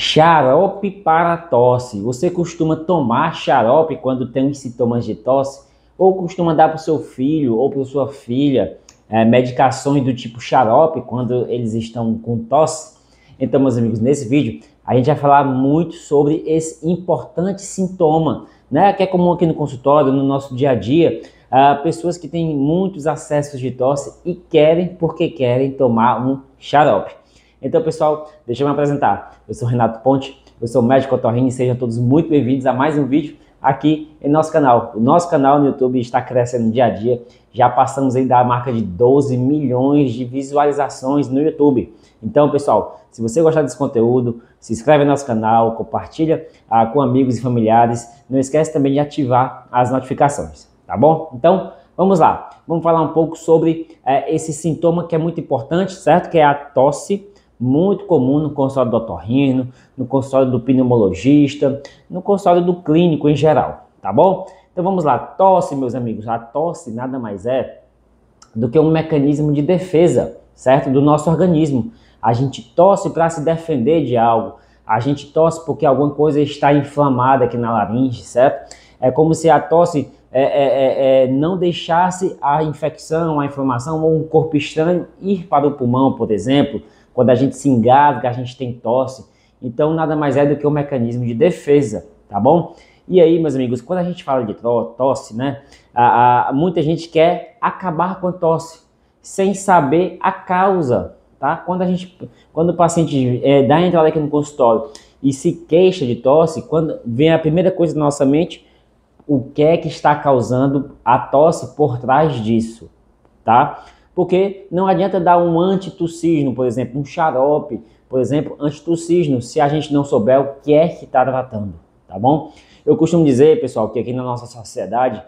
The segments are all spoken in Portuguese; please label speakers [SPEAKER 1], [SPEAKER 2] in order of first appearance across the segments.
[SPEAKER 1] Xarope para tosse. Você costuma tomar xarope quando tem sintomas de tosse? Ou costuma dar para o seu filho ou para sua filha medicações do tipo xarope quando eles estão com tosse? Então, meus amigos, nesse vídeo a gente vai falar muito sobre esse importante sintoma, né? Que é comum aqui no consultório, no nosso dia a dia, pessoas que têm muitos acessos de tosse e porque querem tomar um xarope. Então, pessoal, deixa eu me apresentar. Eu sou Renato Ponte, eu sou médico otorrino e sejam todos muito bem-vindos a mais um vídeo aqui em nosso canal. O nosso canal no YouTube está crescendo dia a dia. Já passamos aí da marca de 12 milhões de visualizações no YouTube. Então, pessoal, se você gostar desse conteúdo, se inscreve no nosso canal, compartilha com amigos e familiares. Não esquece também de ativar as notificações, tá bom? Então, vamos lá. Vamos falar um pouco sobre esse sintoma que é muito importante, certo? Que é a tosse. Muito comum no consultório do otorrino, no consultório do pneumologista, no consultório do clínico em geral, tá bom? Então vamos lá, tosse, meus amigos. A tosse nada mais é do que um mecanismo de defesa, certo? Do nosso organismo. A gente tosse para se defender de algo, a gente tosse porque alguma coisa está inflamada aqui na laringe, certo? É como se a tosse não deixasse a infecção, a inflamação ou um corpo estranho ir para o pulmão, por exemplo. Quando a gente se engasga, a gente tem tosse. Então, nada mais é do que um mecanismo de defesa, tá bom? E aí, meus amigos, quando a gente fala de tosse, né? Muita gente quer acabar com a tosse, sem saber a causa, tá? Quando o paciente dá entrada aqui no consultório e se queixa de tosse, quando vem a primeira coisa na nossa mente, o que é que está causando a tosse por trás disso, tá? Porque não adianta dar um antitussígeno, por exemplo, um xarope, por exemplo, antitussígeno, se a gente não souber o que é que está tratando, tá bom? Eu costumo dizer, pessoal, que aqui na nossa sociedade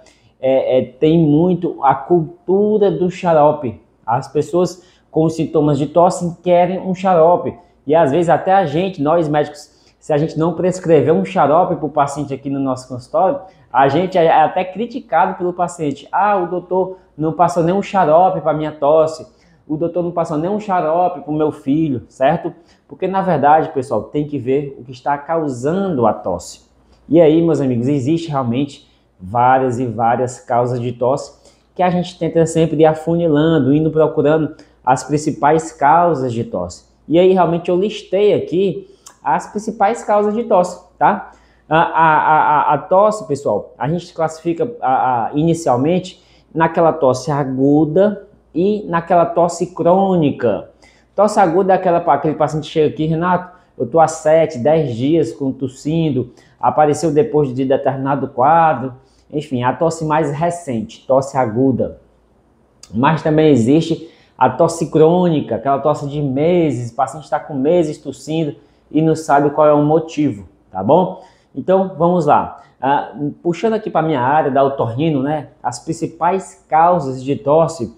[SPEAKER 1] tem muito a cultura do xarope. As pessoas com sintomas de tosse querem um xarope. E às vezes até a gente, nós médicos, se a gente não prescrever um xarope para o paciente aqui no nosso consultório, a gente é até criticado pelo paciente. O doutor não passou nem um xarope para minha tosse. O doutor não passou nem um xarope para o meu filho, certo? Porque na verdade, pessoal, tem que ver o que está causando a tosse. E aí, meus amigos, existe realmente várias e várias causas de tosse que a gente tenta sempre ir afunilando, indo procurando as principais causas de tosse. E aí, realmente, eu listei aqui as principais causas de tosse, tá? A tosse, pessoal, a gente classifica inicialmente naquela tosse aguda e naquela tosse crônica. Tosse aguda é aquele paciente que chega aqui, Renato, eu estou há 7, 10 dias tossindo, apareceu depois de determinado quadro, enfim, a tosse mais recente, tosse aguda. Mas também existe a tosse crônica, aquela tosse de meses, o paciente está com meses tossindo e não sabe qual é o motivo, tá bom? Então, vamos lá. Puxando aqui para a minha área da otorrino, né? As principais causas de tosse,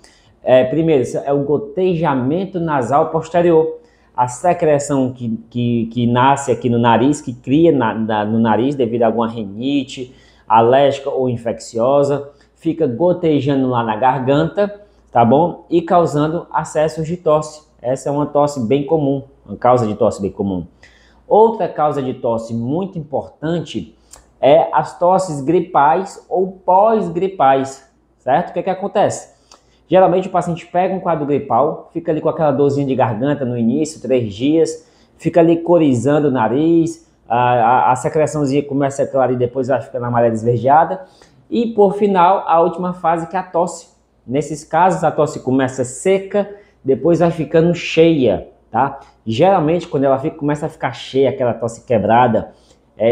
[SPEAKER 1] primeiro, é o gotejamento nasal posterior. A secreção que nasce aqui no nariz, que cria no nariz devido a alguma rinite alérgica ou infecciosa, fica gotejando lá na garganta, tá bom? E causando acessos de tosse. Essa é uma tosse bem comum, uma causa de tosse bem comum. Outra causa de tosse muito importante é as tosses gripais ou pós-gripais, certo? O que acontece? Geralmente o paciente pega um quadro gripal, fica ali com aquela dorzinha de garganta no início, 3 dias, fica ali corizando o nariz, a secreçãozinha começa a clarear e depois vai ficando amarela esverdeada. E por final, a última fase que é a tosse. Nesses casos a tosse começa seca, depois vai ficando cheia, tá? Geralmente, quando ela começa a ficar cheia, aquela tosse quebrada,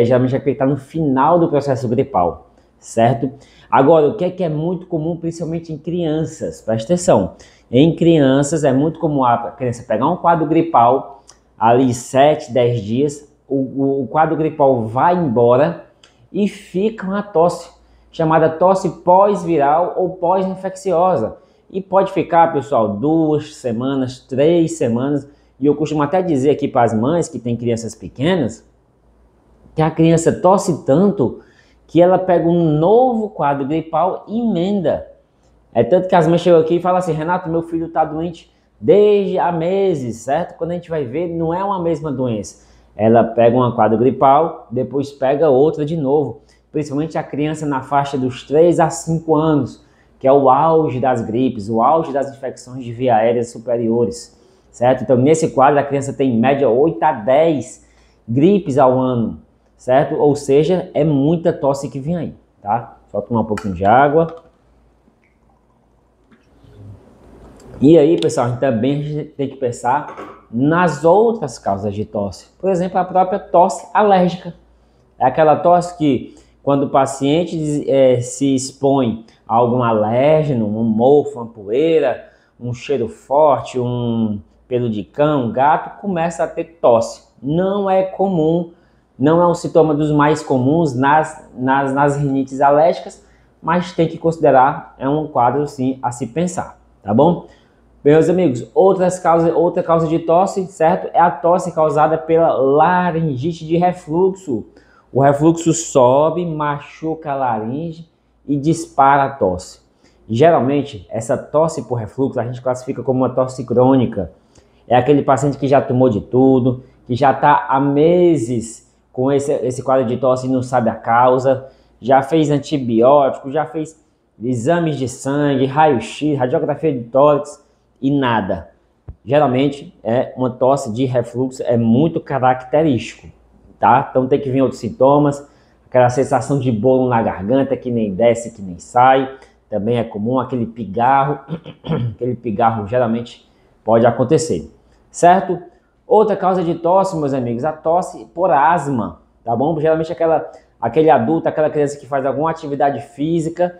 [SPEAKER 1] geralmente é porque está no final do processo gripal, certo? Agora, o que é muito comum, principalmente em crianças? Presta atenção. Em crianças, é muito comum a criança pegar um quadro gripal, ali 7, 10 dias, o quadro gripal vai embora e fica uma tosse, chamada tosse pós-viral ou pós-infecciosa. E pode ficar, pessoal, 2 semanas, 3 semanas. E eu costumo até dizer aqui para as mães que têm crianças pequenas, que a criança tosse tanto que ela pega um novo quadro gripal e emenda. É tanto que as mães chegam aqui e falam assim, Renato, meu filho está doente desde há meses, certo? Quando a gente vai ver, não é uma mesma doença. ela pega uma quadro gripal, depois pega outra de novo, principalmente a criança na faixa dos 3 a 5 anos, que é o auge das gripes, o auge das infecções de via aérea superiores, certo? Então, nesse quadro, a criança tem em média 8 a 10 gripes ao ano, certo? Ou seja, é muita tosse que vem aí, tá? Só tomar um pouquinho de água. E aí, pessoal, a gente também tem que pensar nas outras causas de tosse. Por exemplo, a própria tosse alérgica. É aquela tosse que, quando o paciente se expõe a algum alérgeno, um mofo, uma poeira, um cheiro forte, um pelo de cão, um gato, começa a ter tosse. Não é comum, não é um sintoma dos mais comuns nas rinites alérgicas, mas tem que considerar, é um quadro sim a se pensar, tá bom? Meus amigos, outra causa de tosse, certo? É a tosse causada pela laringite de refluxo. O refluxo sobe, machuca a laringe e dispara a tosse. Geralmente, essa tosse por refluxo a gente classifica como uma tosse crônica. É aquele paciente que já tomou de tudo, que já está há meses com esse quadro de tosse e não sabe a causa, já fez antibiótico, já fez exames de sangue, raio-x, radiografia de tórax, e nada. Geralmente é uma tosse de refluxo, é muito característico, tá? Então tem que vir outros sintomas, aquela sensação de bolo na garganta que nem desce, que nem sai, também é comum, aquele pigarro geralmente pode acontecer, certo? Outra causa de tosse, meus amigos, a tosse por asma, tá bom? Geralmente aquele adulto, aquela criança que faz alguma atividade física,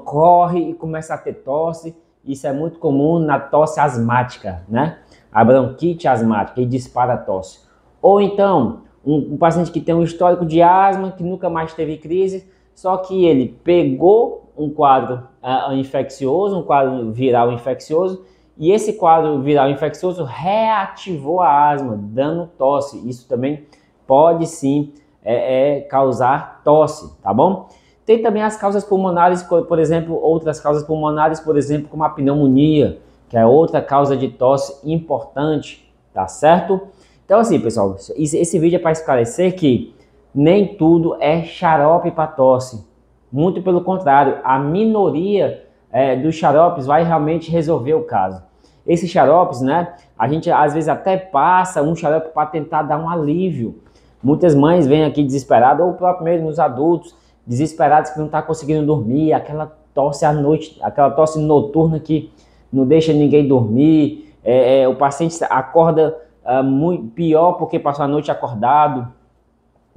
[SPEAKER 1] corre e começa a ter tosse. Isso é muito comum na tosse asmática, né? A bronquite asmática e dispara a tosse. Ou então, um paciente que tem um histórico de asma, que nunca mais teve crise, só que ele pegou um quadro infeccioso, um quadro viral infeccioso, e esse quadro viral infeccioso reativou a asma, dando tosse. Isso também pode sim causar tosse, tá bom? Tem também as causas pulmonares, por exemplo, outras causas pulmonares, por exemplo, como a pneumonia, que é outra causa de tosse importante, tá certo? Então assim, pessoal, esse vídeo é para esclarecer que nem tudo é xarope para tosse. Muito pelo contrário, a minoria dos xaropes vai realmente resolver o caso. Esses xaropes, né, a gente às vezes até passa um xarope para tentar dar um alívio. Muitas mães vêm aqui desesperadas, ou próprio mesmo os adultos, desesperados que não está conseguindo dormir, aquela tosse à noite, aquela tosse noturna que não deixa ninguém dormir, o paciente acorda muito pior porque passou a noite acordado,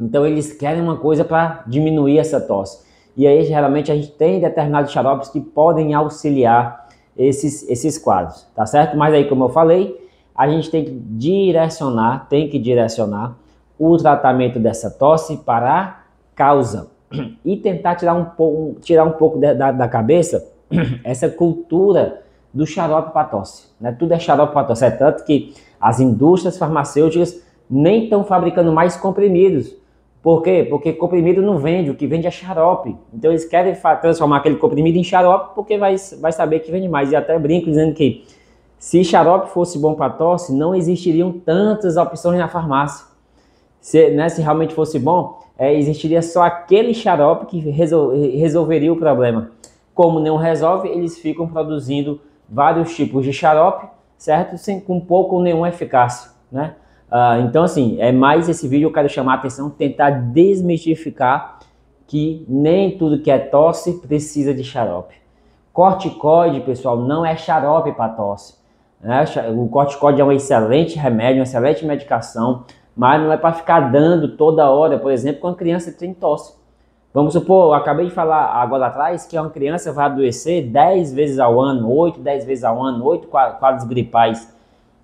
[SPEAKER 1] então eles querem uma coisa para diminuir essa tosse. E aí geralmente a gente tem determinados xaropes que podem auxiliar esses quadros, tá certo? Mas aí, como eu falei, a gente tem que direcionar o tratamento dessa tosse para a causa. E tentar tirar um pouco da cabeça essa cultura do xarope para tosse, né? Tudo é xarope para tosse, é tanto que as indústrias farmacêuticas nem estão fabricando mais comprimidos. Por quê? Porque comprimido não vende, o que vende é xarope. Então eles querem transformar aquele comprimido em xarope porque vai saber que vende mais. E até brinco dizendo que se xarope fosse bom para tosse, não existiriam tantas opções na farmácia. Se realmente fosse bom, existiria só aquele xarope que resolveria o problema. Como não resolve, eles ficam produzindo vários tipos de xarope, certo? Com pouco ou nenhuma eficácia, né? Então, assim, mais esse vídeo eu quero chamar a atenção, tentar desmistificar que nem tudo que é tosse precisa de xarope. Corticoide, pessoal, não é xarope para tosse, né? O corticoide é um excelente remédio, uma excelente medicação, mas não é para ficar dando toda hora, por exemplo, quando a criança tem tosse. Vamos supor, eu acabei de falar agora atrás que uma criança vai adoecer 10 vezes ao ano, 8, 10 vezes ao ano, 8 quadros gripais.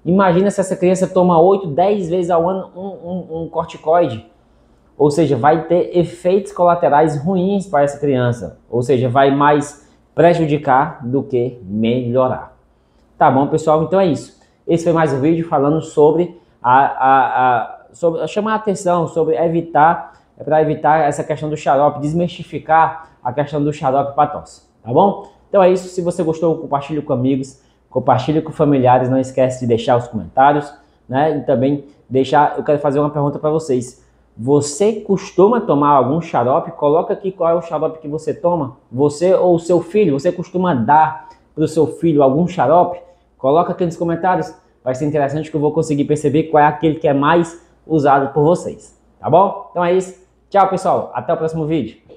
[SPEAKER 1] Imagina se essa criança toma 8, 10 vezes ao ano um corticoide. Ou seja, vai ter efeitos colaterais ruins para essa criança. Ou seja, vai mais prejudicar do que melhorar. Tá bom, pessoal? Então é isso. Esse foi mais um vídeo falando sobre chamar a atenção, sobre para evitar essa questão do xarope, desmistificar a questão do xarope para tosse, tá bom? Então é isso, se você gostou, compartilhe com amigos, compartilhe com familiares, não esquece de deixar os comentários, né? E também eu quero fazer uma pergunta para vocês. Você costuma tomar algum xarope? Coloca aqui qual é o xarope que você toma. Você ou o seu filho, você costuma dar para o seu filho algum xarope? Coloca aqui nos comentários. Vai ser interessante que eu vou conseguir perceber qual é aquele que é mais usado por vocês. Tá bom? Então é isso. Tchau, pessoal. Até o próximo vídeo.